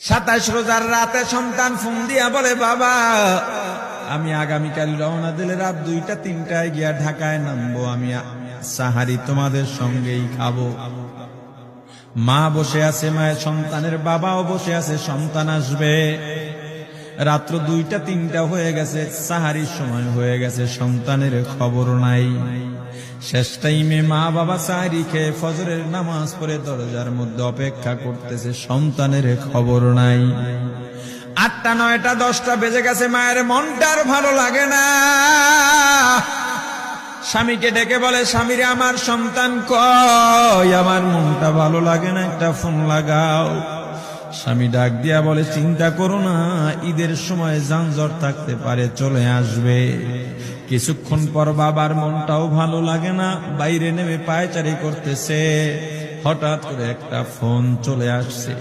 27 রোজার রাতে সন্তান ফোন দিয়া বলে, বাবা আমি আগামীকাল রওনা দিলে রাত 2টা-3টায় গিয়া ঢাকায় নামবো, আমি সাহারি তোমাদের সঙ্গেই খাবো। মা বসে আছে, মায়ের সন্তানের বাবাও বসে আছে, সন্তান আসবে। রাত্র 2টা-3টা হয়ে গেছে, সাহারির সময় হয়ে গেছে, সন্তানের খবর নাই। শেষ টাইমে মা বাবা সাহারি খেয়ে ফজরের নামাজ পড়ে দরজার মধ্যে অপেক্ষা করতেছে, সন্তানের খবর নাই। 8টা, 9টা, 10টা বেজে গেছে, মায়ের মনটার ভালো লাগে না। স্বামীকে ডেকে বলে, স্বামীরে আমার সন্তান কই, আমার মনটা ভালো লাগে না, একটা ফোন লাগাও। স্বামী ডাক দিয়া বলে, চিন্তা করো না, ঈদের সময় যানজট থাকতে পারে, চলে আসবে। কিছুক্ষণ পর বাবার মনটাও ভালো লাগে না, বাইরে নেমে পায়চারি করতেছে। হঠাৎ করে একটা ফোন চলে আসছে।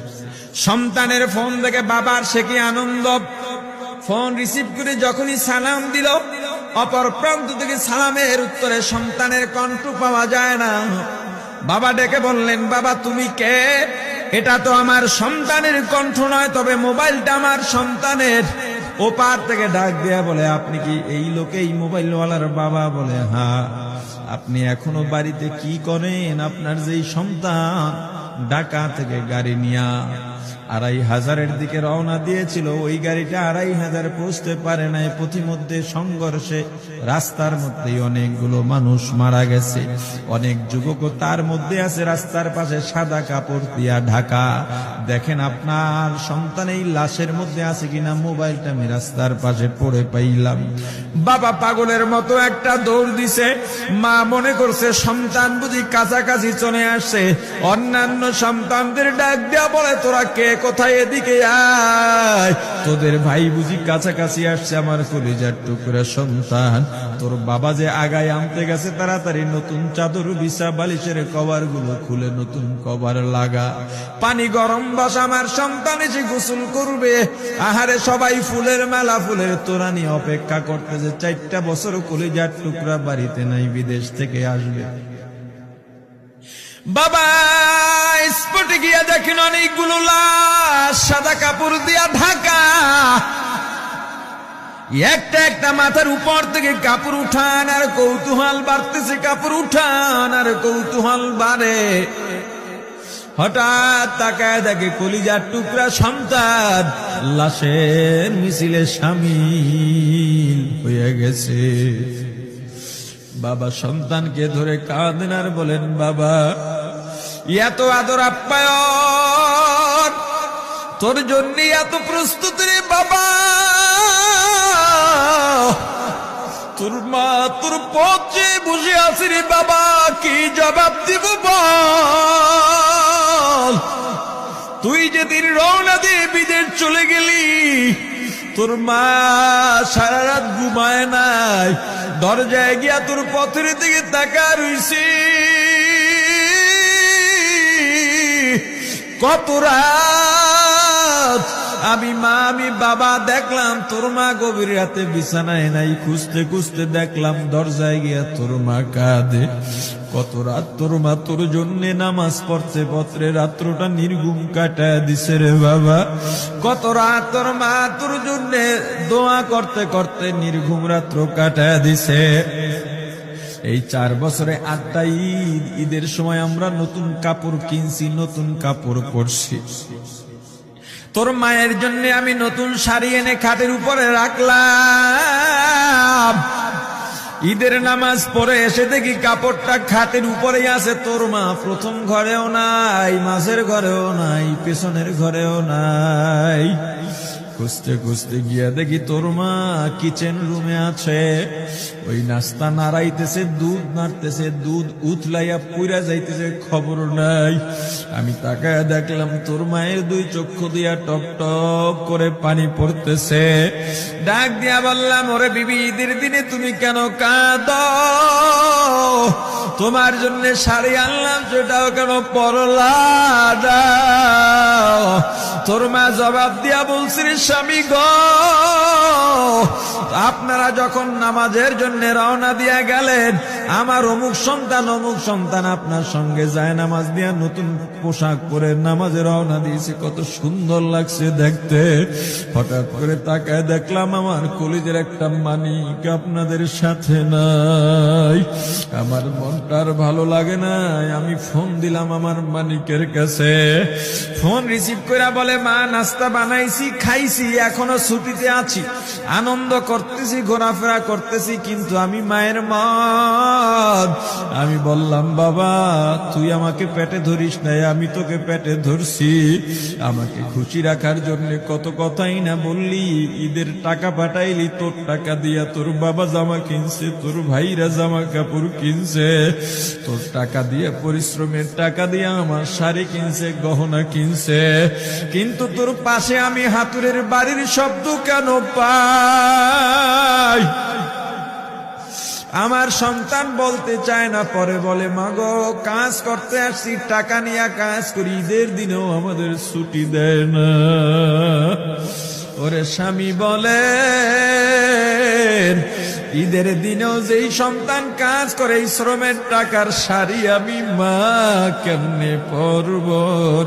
সন্তানের ফোন দেখে বাবার সে কি আনন্দ। ফোন রিসিভ করে যখনই সালাম দিল, অপর প্রান্ত থেকে সালামের উত্তরে সন্তানের কণ্ঠ পাওয়া যায় না। বাবা ডেকে বললেন, বাবা তুমি কে? এটা তো আমার সন্তানের কণ্ঠ নয়, তবে মোবাইলটা আমার সন্তানের। ওপার থেকে ডাক দেয়া বলে, আপনি কি এই লোকেই মোবাইলওয়ালার বাবা? বলে, হ্যাঁ। আপনি এখনো বাড়িতে কি করেন? আপনার যেই সন্তান ঢাকা থেকে গাড়ি নিয়া 2500-এর দিকে রওনা দিয়েছিল, ওই গাড়িটা 2500 পৌঁছতে পারে নাই। পথিমধ্যে সংঘর্ষে রাস্তার মধ্যেই অনেকগুলো মানুষ মারা গেছে, অনেক যুবকও তার মধ্যে আছে। রাস্তার পাশে সাদা কাপড় দিয়া ঢাকা। দেখেন আপনার সন্তান এই লাশের মধ্যে আছে কিনা। মোবাইলটা আমি রাস্তার পাশে পড়ে পাইলাম। বাবা পাগলের মতো একটা দৌড় দিছে। মা মনে করছে সন্তান বুঝি কাছাকাছি চলে আসছে। অন্যান্য সন্তানদের ডাক দেয়া বলে, তোরা কে, কোথায়, এদিকে আয়, তোদের ভাই বুঝি কাছাকাছি আসছে। আমার কলিজার টুকরা সন্তান, তোর বাবা যে আগায় আনতে গেছে, তাড়াতাড়ি নতুন চাদর বিছা, বালিশের কভার গুলো খুলে নতুন কভার লাগা, পানি গরম বসা, আমার সন্তান এসে গোসল করবে। আহারে সবাই ফুলের মেলা, ফুলের তোড়া নিয়ে অপেক্ষা করতেছে। 4টা বছর কলিজার টুকরা বাড়িতে নাই, বিদেশ থেকে আসবে। বাবা স্পটে গিয়া দেখেন অনেকগুলো লাশ সাদা কাপড় দিয়া ঢাকা। একটা একটা মাথার উপর থেকে কাপড় উঠান আর কৌতূহল বাড়তেছে, কাপড় উঠান আর কৌতূহল বাড়ে। হঠাৎ তাকায় দেখে কলিজার টুকরা সন্তান লাশের মিছিলে শামিল হয়ে গেছে। বাবা সন্তানকে ধরে কাঁদেন আর বলেন, বাবা এত আদর আপ্যায়ন তোর জন্য, এত প্রস্তুতি রে বাবা। তোর মা তোর পথে বসে আছে রে বাবা, কি জবাব দিব বল? তুই যেদিন রওনা দিয়ে বিদেশ চলে গেলি, তোর মা সারা রাত ঘুমায় নাই, দরজায় গিয়া তোর পথের দিকে তাকা রইছি। কত রাত আমি মা আমি বাবা দেখলাম, তোর মা গভীর রাতে বিছানায় নাই। খুঁজতে খুঁজতে দেখলাম দরজায় গিয়া তোর মা কাঁদে। কত রাত তোর মা তোর জন্য নামাজ পড়তে পত্রে রাত্রটা নির্ঘুম কাটায় দিছে রে বাবা। কত রাত তোর মা তোর জন্য দোয়া করতে করতে নির্ঘুম রাত্র কাটায় দিছে। এই 4 বছরে 8টা ঈদ, ঈদের সময় আমরা নতুন কাপড় কিনছি, নতুন কাপড় পরছি। তোর মায়ের জন্য আমি নতুন শাড়ি এনে খাটের উপরে রাখলাম। ঈদের নামাজ পড়ে এসে দেখি কাপড়টা খাটের উপরেই আছে। তোর মা প্রথম ঘরেও নাই, মাঝের ঘরেও নাই, পেছনের ঘরেও নাই। খুঁজতে খুঁজতে গিয়া দেখি তোর মা কিচেন রুমে আছে। ওই নাস্তা নাড়াইতেছে, দুধ নাড়তেছে, দুধ উথলাইয়া পুইরা যাইতেছে, খবর নাই। আমি তাকায় দেখলাম তোর মায়ের 2 চক্ষু দিয়া টপ টপ করে পানি পড়তেছে। ডাক দিয়া বললাম, ওরে বিবি, ঈদের দিনে তুমি কেন কাঁদো? তোমার জন্য শাড়ি আনলাম, সেটাও কেন পরলা না? তোর মা জবাব দিয়া বলছি, স্বামী গো, আপনার আপনারা যখন নামাজের জন্য রওনা দিয়া গেলেন, আমার অমুক সন্তান আপনার সঙ্গে যায় নামাজ দিয়া নতুন পোশাক পরে নামাজে রওনা দিয়েছে, কত সুন্দর লাগছে দেখতে। হঠাৎ করে তাকায় দেখলাম আমার কলিজের একটা মানিক আপনাদের সাথে নাই। আমার মনটার ভালো লাগে নাই। আমি ফোন দিলাম আমার মানিকের কাছে। ফোন রিসিভ করে বলে, মা নাস্তা বানাইছি, খাইছি, এখনো ছুটিতে আছি, আনন্দ করতেছি, ঘোরাফেরা করতেছি, কিন্তু আমি মায়ের মন। আমি বললাম, বাবা তুই আমাকে পেটে ধরিস নাই, আমি তোকে পেটে ধরছি। আমাকে খুশি রাখার জন্য কত কথাই না বললি। ঈদের টাকা পাঠাইলি, তোর টাকা দিয়া তোর বাবা জামা কিনছে, তোর ভাইরা জামা কাপড় কিনছে, তোর টাকা দিয়ে পরিশ্রমের টাকা দিয়ে আমার শাড়ি কিনছে, গহনা কিনছে, কিন্তু তোর পাশে আমি হাতুড়ের বাড়ির শব্দ কেন পাই? আমার সন্তান বলতে চায় না, পরে বলে, মাগো কাজ করতে আসছি, টাকা নিয়ে কাজ করি, ঈদের দিনেও আমাদের ছুটি দেয় না। ওরে স্বামী বলে, ঈদের দিনেও যেই সন্তান কাজ করে, এই শ্রমের টাকার শাড়ি আমি মা কেমনে পরব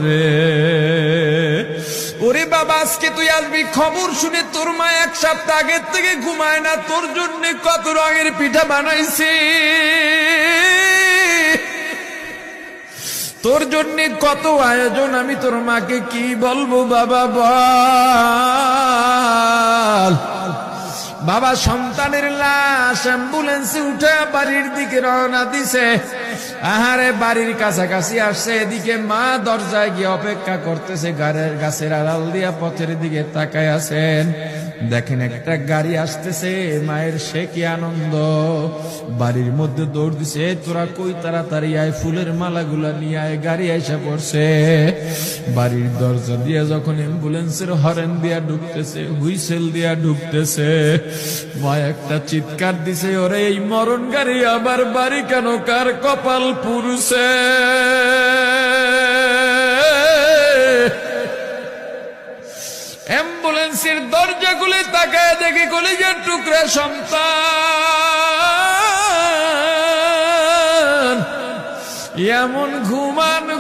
রে? ওরে বাবা, আজকে তুই আসবি, খবর শুনে তোর মা এক সপ্তাহ আগের থেকে ঘুমায় না, তোর জন্য কত রঙের পিঠা বানাইছি, তোর জন্য কত আয়োজন, আমি তোর মাকে কি বলবো বাবা বল। বাবা সন্তানের লাশ অ্যাম্বুলেন্সে উঠে বাড়ির দিকে রওনা দিছে। আহারে বাড়ির কাছাকাছি আসছে, এদিকে মা দরজায় গিয়ে অপেক্ষা করতেছে, গাছের আড়াল দিয়া পথের দিকে তাকায় আছেন। দেখেন একটা গাড়ি আসতেছে, মায়ের সে কি আনন্দ, বাড়ির মধ্যে দৌড় দিছে, তোরা কই তাড়াতাড়ি আয়, ফুলের মালাগুলা নিয়ে আয়, গাড়ি এসে পড়ছে। বাড়ির দরজা দিয়ে যখন অ্যাম্বুলেন্সের হরেন দিয়া ঢুকতেছে, হুইসেল দিয়া ঢুকতেছে, মা একটা চিৎকার দিছে, ওরে এই মরণ গাড়ি আবার বাড়ি কেন, কার কপাল পুরুষে? অ্যাম্বুলেন্সের দরজা খুলে তাকায় দেখে কলিজার টুকরা সন্তান এমন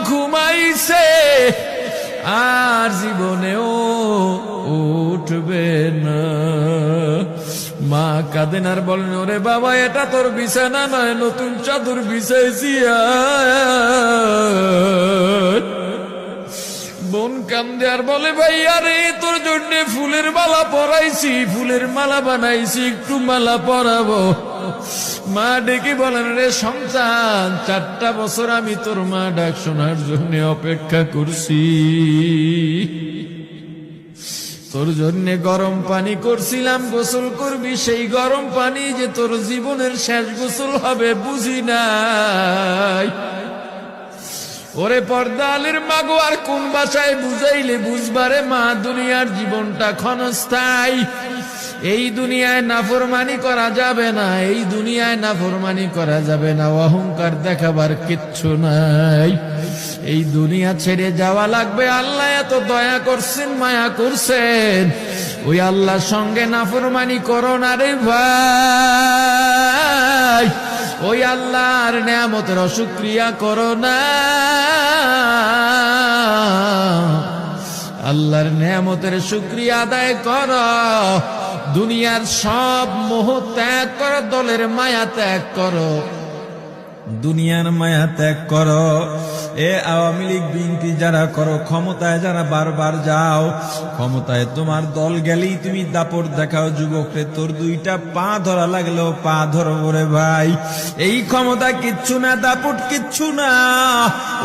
ঘুমাইছে, আর জীবনেও উঠবে না। মা কাঁদেন আর বলেন, ওরে বাবা এটা তোর বিছানা নয়, নতুন চাদর বিছাইছি। বোন কান্দে আর বলে, ভাই আরে তোর জন্য ফুলের মালা পরাইছি, ফুলের মালা বানাইছি, একটু মালা পরাবো। মা ডেকে বলেন, রে সন্তান, 4টা বছর আমি তোর মা ডাক শোনার জন্য অপেক্ষা করছি, তোর জন্য গরম পানি করছিলাম, গোসল করবি, সেই গরম পানি যে তোর জীবনের শেষ গোসল হবে বুঝি নাই। ওরে পর্দালের মাগো, আর কোন ভাষায় বুঝাইলে বুঝবারে মা, দুনিয়ার জীবনটা ক্ষণস্থায়ী, এই দুনিয়ায় নাফরমানি করা যাবে না, এই দুনিয়ায় নাফরমানি করা যাবে না, অহংকার দেখাবার কিচ্ছু নাই, এই দুনিয়া ছেড়ে যাওয়া লাগবে। আল্লাহ এত দয়া করছেন, মায়া করছেন, ওই আল্লাহর সঙ্গে নাফরমানি করো না রে ভাই, ওই আল্লাহর নেয়ামতের অশুকরিয়া করো না, আল্লাহর নেয়ামতের শুকরিয়া আদায় করো, দুনিয়ার সব মোহ ত্যাগ করো, দলের মায়া ত্যাগ করো, দুনিয়ার মায়া ত্যাগ করো। এ আওয়ামী লীগ বিএনপি যারা করো, ক্ষমতায় যারা বারবার যাও, ক্ষমতায় তোমার দল গেলেই তুমি দাপট দেখাও, যুবকরে তোর 2টা পা ধরা লাগলেও পা ধরো রে ভাই, এই ক্ষমতা কিচ্ছু না, দাপট কিচ্ছু না,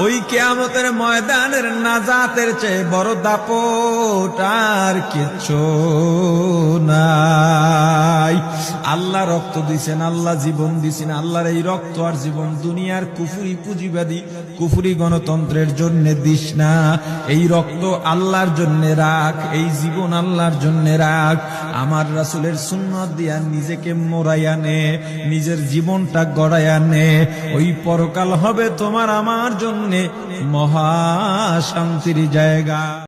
ওই কিয়ামতের ময়দানের নাজাতের চেয়ে বড় দাপট আর কিচ্ছু নাই। আল্লাহ রক্ত দিছেন, আল্লাহ জীবন দিছেন, আল্লাহর এই রক্ত আর জীবন দুনিয়ার কুফরি পুঁজিবাদী কুফরি গণতন্ত্রের জন্য দিস না, এই রক্ত আল্লাহর জন্য রাখ, এই জীবন আল্লাহর জন্য রাখ। আমার রাসূলের সুন্নাত দিয়া নিজেকে মোড়াইয়া নে, নিজের জীবনটা গড়াইয়া নে, ওই পরকাল হবে তোমার আমার জন্য মহা শান্তির জায়গা।